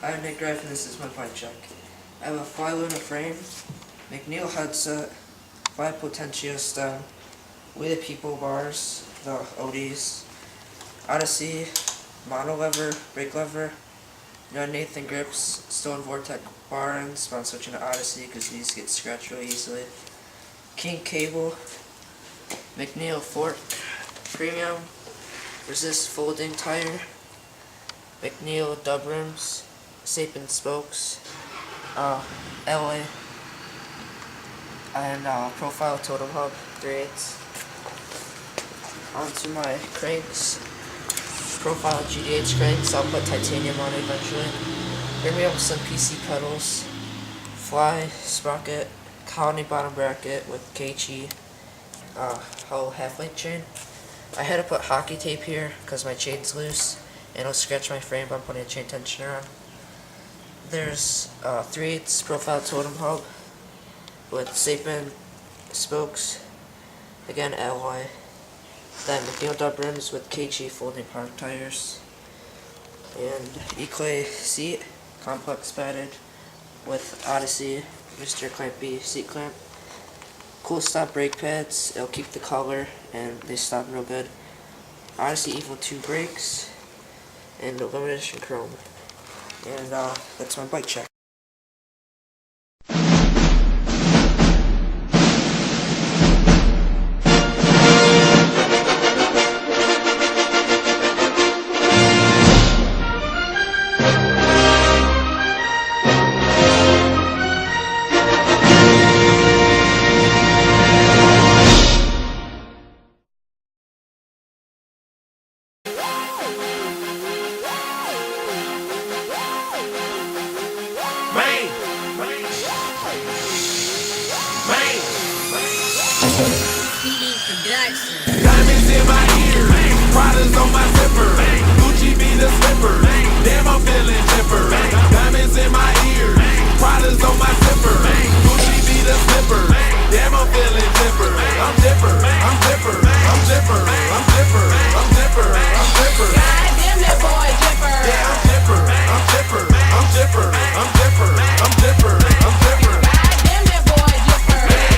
I'm Nick Rife and this is my bike check. I have a Fly Luna frame, McNeil headset, 5 Potentio stem, We the People bars, the ODs, Odyssey, mono lever, brake lever, Nathan grips, Stone Vortex bar ends, but I'm switching to Odyssey because these get scratched really easily. King cable, McNeil fork, premium, resist folding tire, McNeil dub rims, Sapin spokes, LA, and profile totem hub 3/8. Onto my cranks, profile GDH cranks. I'll put titanium on it eventually. Here we have some PC pedals, fly sprocket, colony bottom bracket with KG, hollow half-link chain. I had to put hockey tape here because my chain's loose and it'll scratch my frame, but I'm putting a chain tensioner on. There's 3/8 profile totem hub with Sapin spokes, again alloy. Then McNeil dub rims with KG folding park tires, and Eclay seat, complex padded with Odyssey Mr. Clampy seat clamp. Cool stop brake pads, it'll keep the color and they stop real good. Odyssey Evo 2 brakes, and limited edition chrome. And that's my bike check. Diamonds in my ears, Prada's on my zipper, Gucci be the slipper. Damn, I'm feeling